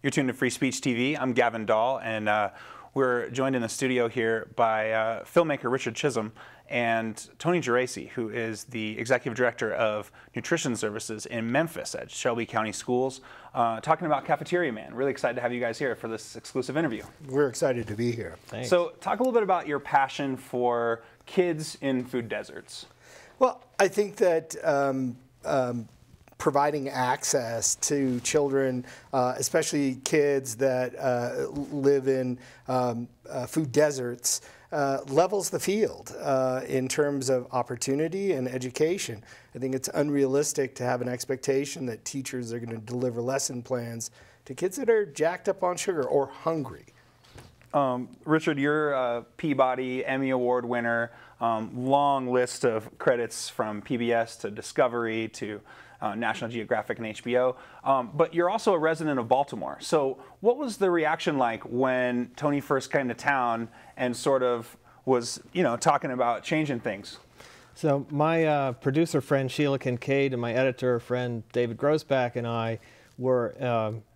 You're tuned to Free Speech TV. I'm Gavin Dahl, and we're joined in the studio here by filmmaker Richard Chisholm and Tony Geraci, who is the Executive Director of Nutrition Services in Memphis at Shelby County Schools, talking about Cafeteria Man. Really excited to have you guys here for this exclusive interview. We're excited to be here. Thanks. So talk a little bit about your passion for kids in food deserts. Well, I think that providing access to children, especially kids that live in food deserts, levels the field in terms of opportunity and education. I think it's unrealistic to have an expectation that teachers are going to deliver lesson plans to kids that are jacked up on sugar or hungry. Richard, you're a Peabody Emmy Award winner, long list of credits from PBS to Discovery to National Geographic and HBO, but you're also a resident of Baltimore. So what was the reaction like when Tony first came to town and sort of was, you know, talking about changing things? So my producer friend Sheila Kincaid and my editor friend David Grosback and I were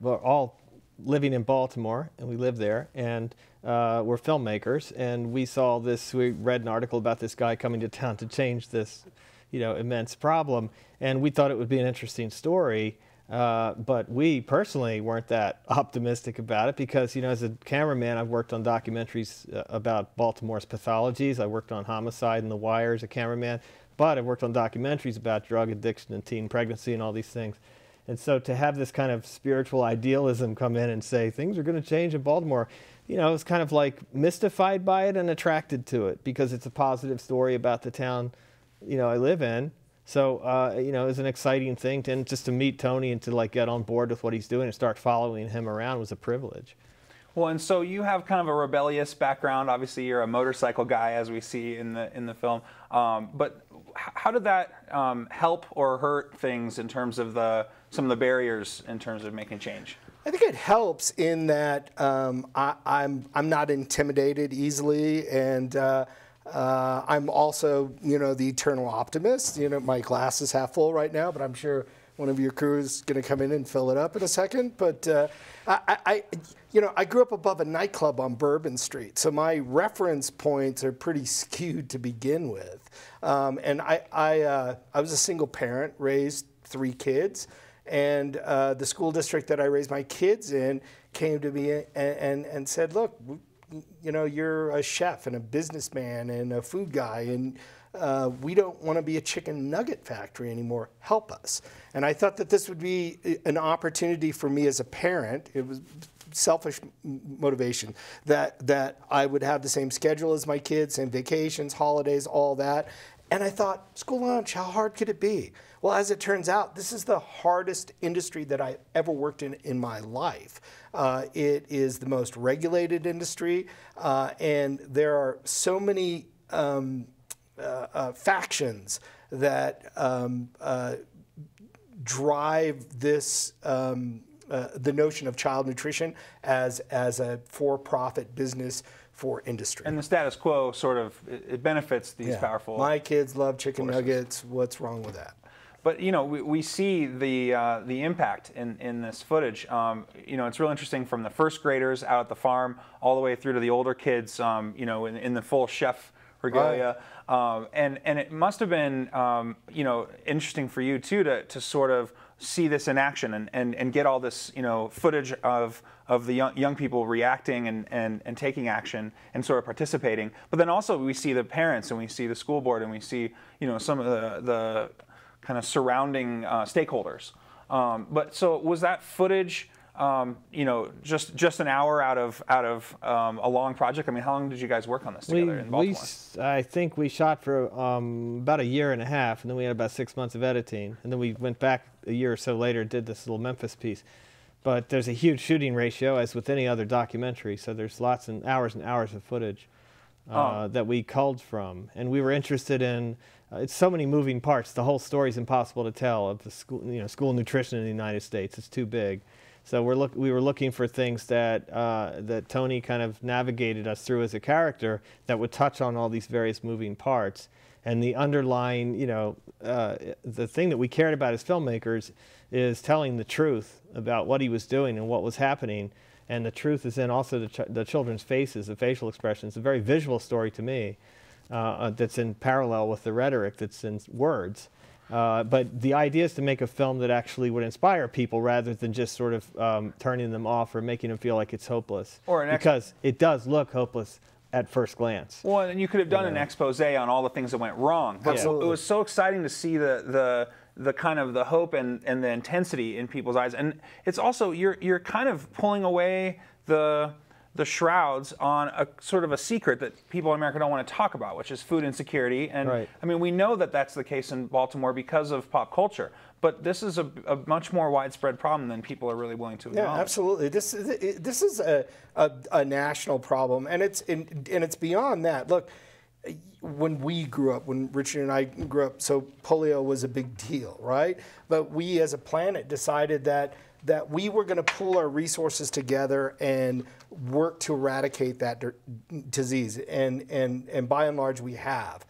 all living in Baltimore, and we lived there, and we're filmmakers, and we saw this, we read an article about this guy coming to town to change this, you know, immense problem, and we thought it would be an interesting story, but we personally weren't that optimistic about it because, you know, as a cameraman, I've worked on documentaries about Baltimore's pathologies. I worked on Homicide and The Wire as a cameraman, but I've worked on documentaries about drug addiction and teen pregnancy and all these things. And so to have this kind of spiritual idealism come in and say things are going to change in Baltimore, you know, I was kind of like mystified by it and attracted to it because it's a positive story about the town, you know, I live in. So, you know, it was an exciting thing, and just to meet Tony and to like get on board with what he's doing and start following him around was a privilege. Well, and so you have kind of a rebellious background. Obviously, you're a motorcycle guy, as we see in the film. But how did that help or hurt things in terms of some of the barriers in terms of making change? I think it helps in that I'm not intimidated easily, and I'm also, you know, the eternal optimist. You know, my glass is half full right now, but I'm sure one of your crew is going to come in and fill it up in a second. But you know, I grew up above a nightclub on Bourbon Street, so my reference points are pretty skewed to begin with. And I was a single parent, raised 3 kids, and the school district that I raised my kids in came to me and said, look, you know, you're a chef and a businessman and a food guy, and we don't want to be a chicken nugget factory anymore. Help us. And I thought that this would be an opportunity for me as a parent. It was selfish motivation that I would have the same schedule as my kids, same vacations, holidays, all that. And I thought, school lunch, how hard could it be? Well, as it turns out, this is the hardest industry that I ever worked in my life. It is the most regulated industry, and there are so many factions that drive this the notion of child nutrition as a for-profit business for industry. And the status quo sort of, it benefits these powerful. My kids love chicken nuggets. What's wrong with that? But, you know, we see the impact in this footage. You know, it's real interesting from the first graders out at the farm all the way through to the older kids, you know, in the full chef regalia. Right. And it must have been, you know, interesting for you, too, to sort of see this in action and get all this, you know, footage of the young people reacting and taking action and sort of participating. But then also we see the parents and we see the school board and we see, you know, some of the kind of surrounding stakeholders. But so was that footage, you know, just an hour out of a long project? I mean, how long did you guys work on this together in Baltimore? I think we shot for about 1.5 years, and then we had about 6 months of editing, and then we went back a year or so later and did this little Memphis piece. But there's a huge shooting ratio, as with any other documentary, so there's lots and hours of footage that we culled from, and we were interested in. It's so many moving parts. The whole story is impossible to tell of the school, you know, school nutrition in the United States. It's too big. So we were looking for things that that Tony kind of navigated us through as a character that would touch on all these various moving parts. And the underlying, the thing that we cared about as filmmakers is telling the truth about what he was doing and what was happening. And the truth is in also the children's faces, the facial expressions. A very visual story to me that's in parallel with the rhetoric that's in words. But the idea is to make a film that actually would inspire people rather than just sort of turning them off or making them feel like it's hopeless. Because it does look hopeless at first glance. Well, and you could have done an expose on all the things that went wrong. But it was so exciting to see the kind of the hope and the intensity in people's eyes. And it's also, you're kind of pulling away the shrouds on a sort of a secret that people in America don't want to talk about, which is food insecurity. And I mean, we know that that's the case in Baltimore because of pop culture. But this is a much more widespread problem than people are really willing to acknowledge. Yeah, absolutely. This is a national problem, and it's beyond that. Look, when we grew up, when Richard and I grew up, so polio was a big deal, right? But we as a planet decided that we were going to pool our resources together and work to eradicate that disease, and by and large we have.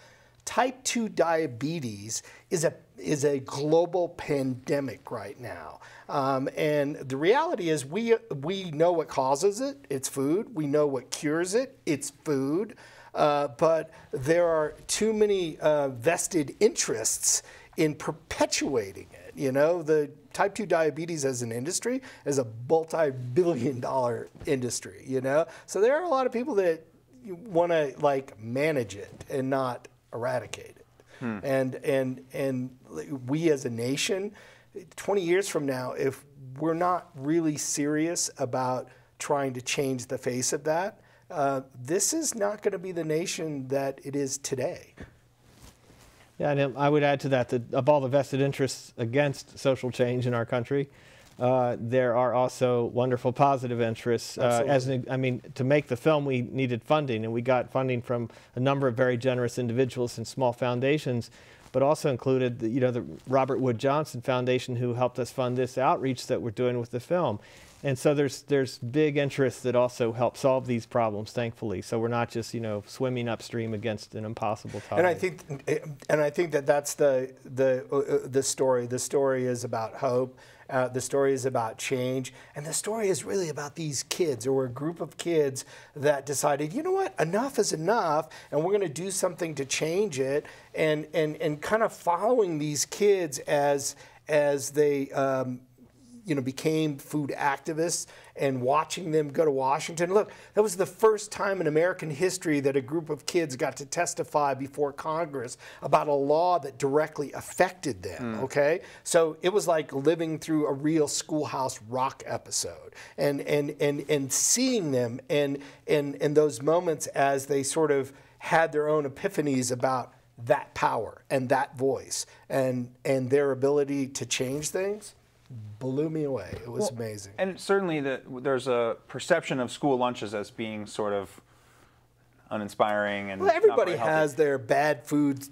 Type 2 diabetes is a global pandemic right now, and the reality is we know what causes it. It's food. We know what cures it. It's food. But there are too many vested interests in perpetuating it. The type 2 diabetes as an industry is a multi-billion-dollar industry. So there are a lot of people that want to manage it and not eradicate it. And we as a nation, 20 years from now, if we're not really serious about trying to change the face of that, this is not going to be the nation that it is today. Yeah, and I would add to that of all the vested interests against social change in our country, there are also wonderful positive interests. To make the film, we needed funding, and we got funding from a number of very generous individuals and small foundations, but also included the Robert Wood Johnson Foundation, who helped us fund this outreach that we're doing with the film. And so there's big interests that also help solve these problems, thankfully. So we're not just swimming upstream against an impossible tide. And I think that's the story. The story is about hope. The story is about change, and the story is really about these kids, or a group of kids that decided, you know what, enough is enough, and we're going to do something to change it, and kind of following these kids as they became food activists, and watching them go to Washington. Look, that was the first time in American history that a group of kids got to testify before Congress about a law that directly affected them, okay? So it was like living through a real Schoolhouse Rock episode, and seeing them and those moments as they sort of had their own epiphanies about that power and that voice and their ability to change things. Blew me away. It was amazing. And certainly there's a perception of school lunches as being sort of uninspiring and everybody has their bad food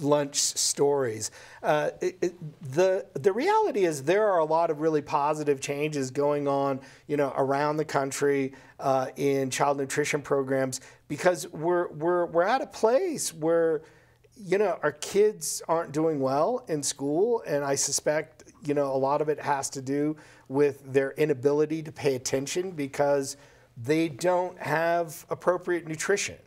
lunch stories. The reality is there are a lot of really positive changes going on, around the country in child nutrition programs, because we're at a place where our kids aren't doing well in school, and I suspect a lot of it has to do with their inability to pay attention because they don't have appropriate nutrition.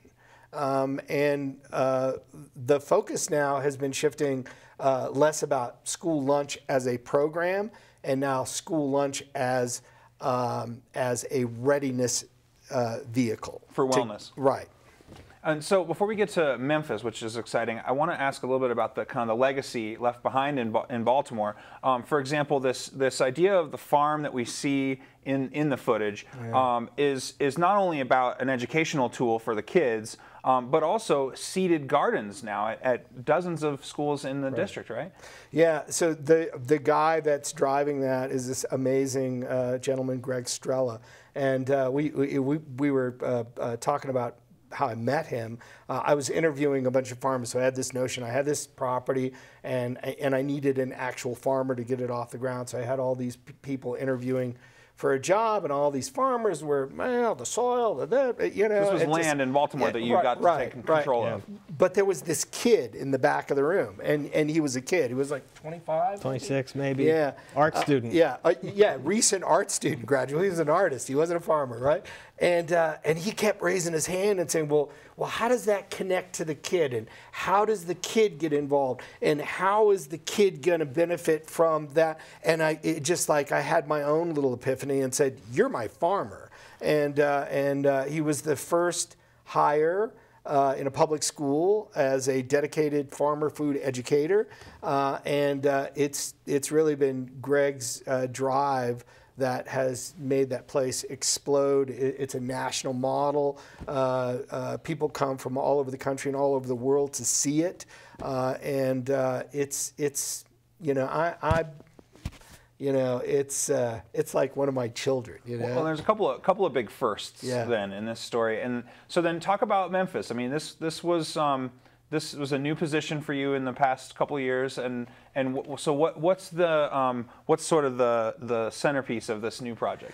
And the focus now has been shifting less about school lunch as a program, and now school lunch as a readiness vehicle. For wellness. Right. And so before we get to Memphis, which is exciting, I want to ask a little bit about the kind of the legacy left behind in Baltimore. For example, this idea of the farm that we see in the footage is not only about an educational tool for the kids, but also seeded gardens now at dozens of schools in the district, right? Yeah. So the guy that's driving that is this amazing gentleman, Greg Strella, and we were talking about how I met him. I was interviewing a bunch of farmers, so I had this notion. I had this property, and I needed an actual farmer to get it off the ground. So I had all these people interviewing for a job, and all these farmers were, the soil, This was land in Baltimore that you got to take control of. but there was this kid in the back of the room, and he was a kid. He was like 25, 26 maybe. Yeah, art student. Recent art student graduate. He was an artist. He wasn't a farmer, right? And he kept raising his hand and saying, well, how does that connect to the kid, and how does the kid get involved, and how is the kid going to benefit from that? And I had my own little epiphany and said, you're my farmer. And he was the first hire in a public school as a dedicated farmer food educator, and it's really been Greg's drive that has made that place explode. It's a national model. People come from all over the country and all over the world to see it, and it's it's like one of my children. Well, there's a couple of big firsts then in this story, and so then talk about Memphis. I mean, this was a new position for you in the past couple of years, so what's sort of the centerpiece of this new project?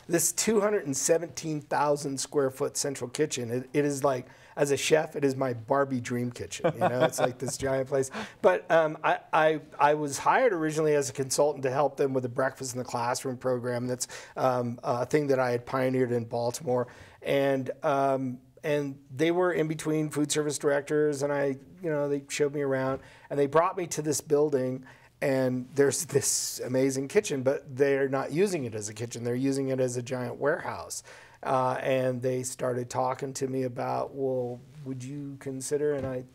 This 217,000 square foot central kitchen. It is like, as a chef, it is my Barbie dream kitchen. It's like this giant place. But I was hired originally as a consultant to help them with the Breakfast in the Classroom program. That's a thing that I had pioneered in Baltimore, and they were in between food service directors, and they showed me around, and they brought me to this building. And there's this amazing kitchen, but they're not using it as a kitchen. They're using it as a giant warehouse. And they started talking to me about, well, would you consider? And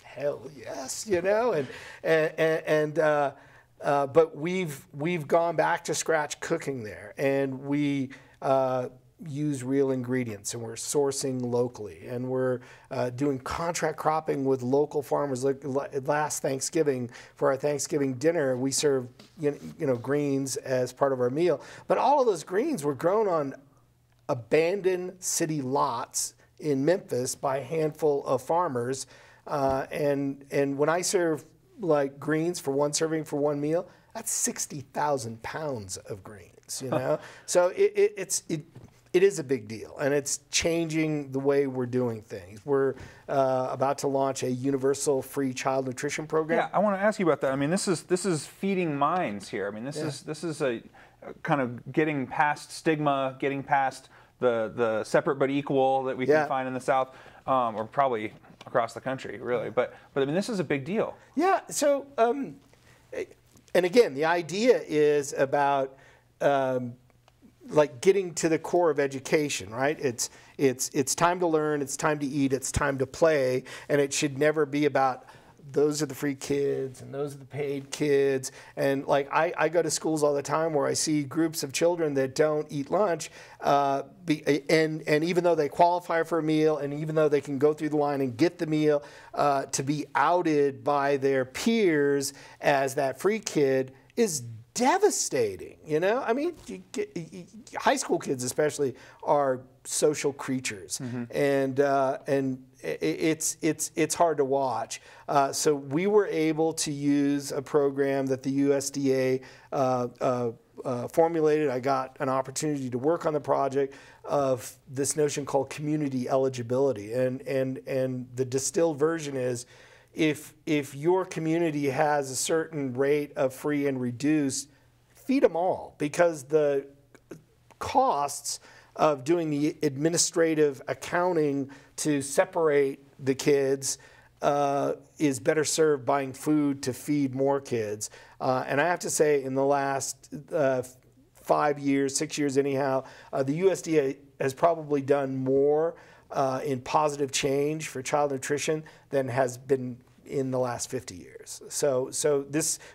hell yes, but we've gone back to scratch cooking there, and we use real ingredients, and we're sourcing locally, and we're doing contract cropping with local farmers. Like last Thanksgiving, for our Thanksgiving dinner, we served greens as part of our meal, but all of those greens were grown on abandoned city lots in Memphis by a handful of farmers, and when I serve like greens for one serving for one meal, that's 60,000 pounds of greens. So it is a big deal, and it's changing the way we're doing things. We're about to launch a universal free child nutrition program. Yeah, I want to ask you about that. I mean, this is feeding minds here. I mean, this is a kind of getting past stigma, getting past the separate but equal that we can find in the South, or probably across the country, really. But I mean, this is a big deal. Yeah. So, and again, the idea is about like getting to the core of education, right? It's time to learn, it's time to eat, it's time to play, and it should never be about those are the free kids and those are the paid kids. And like I go to schools all the time where I see groups of children that don't eat lunch, and even though they qualify for a meal, and even though they can go through the line and get the meal, to be outed by their peers as that free kid is devastating. I mean, high school kids especially are social creatures, and it's hard to watch. So we were able to use a program that the USDA formulated. I got an opportunity to work on the project of this notion called community eligibility, and the distilled version is, if your community has a certain rate of free and reduced, feed them all, because the costs of doing the administrative accounting to separate the kids is better served buying food to feed more kids. And I have to say, in the last 5 years, 6 years anyhow, the USDA has probably done more in positive change for child nutrition than has been in the last 50 years. So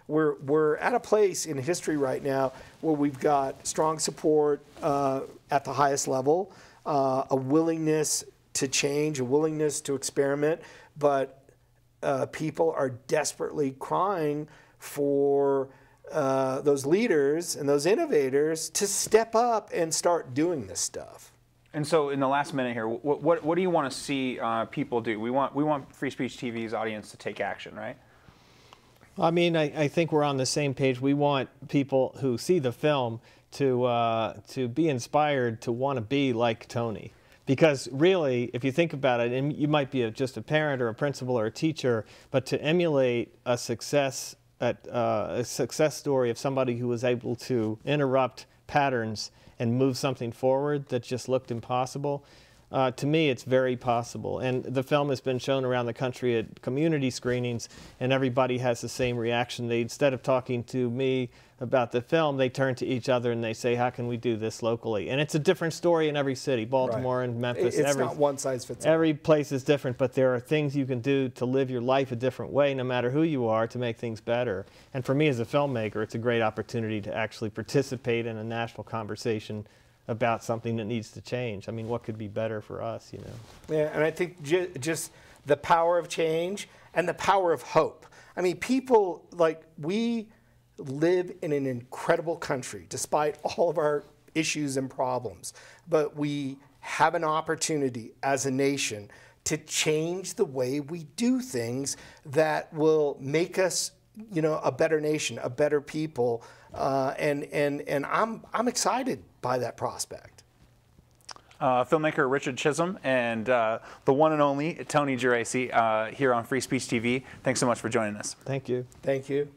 we're at a place in history right now where we've got strong support at the highest level, a willingness to change, a willingness to experiment, but people are desperately crying for those leaders and those innovators to step up and start doing this stuff. And so, in the last minute here, what do you want to see people do? We want Free Speech TV's audience to take action, right? I mean, I think we're on the same page. We want people who see the film to be inspired to want to be like Tony, Because really, if you think about it, and you might be just a parent or a principal or a teacher, but to emulate a success story of somebody who was able to interrupt patterns and move something forward that just looked impossible, to me, it's very possible. And the film has been shown around the country at community screenings, and everybody has the same reaction. They, instead of talking to me about the film, they turn to each other and they say, how can we do this locally? And it's a different story in every city, Baltimore and Memphis. It's not one size fits all. Every place is different, but there are things you can do to live your life a different way, no matter who you are, to make things better. And for me as a filmmaker, it's a great opportunity to actually participate in a national conversation about something that needs to change. I mean, what could be better for us, you know? Yeah, and I think just the power of change and the power of hope. I mean, people, like, we live in an incredible country, despite all of our issues and problems. But we have an opportunity as a nation to change the way we do things that will make us, you know, a better nation, a better people. And I'm excited by that prospect. Filmmaker Richard Chisholm and the one and only Tony Geraci here on Free Speech TV. Thanks so much for joining us. Thank you. Thank you.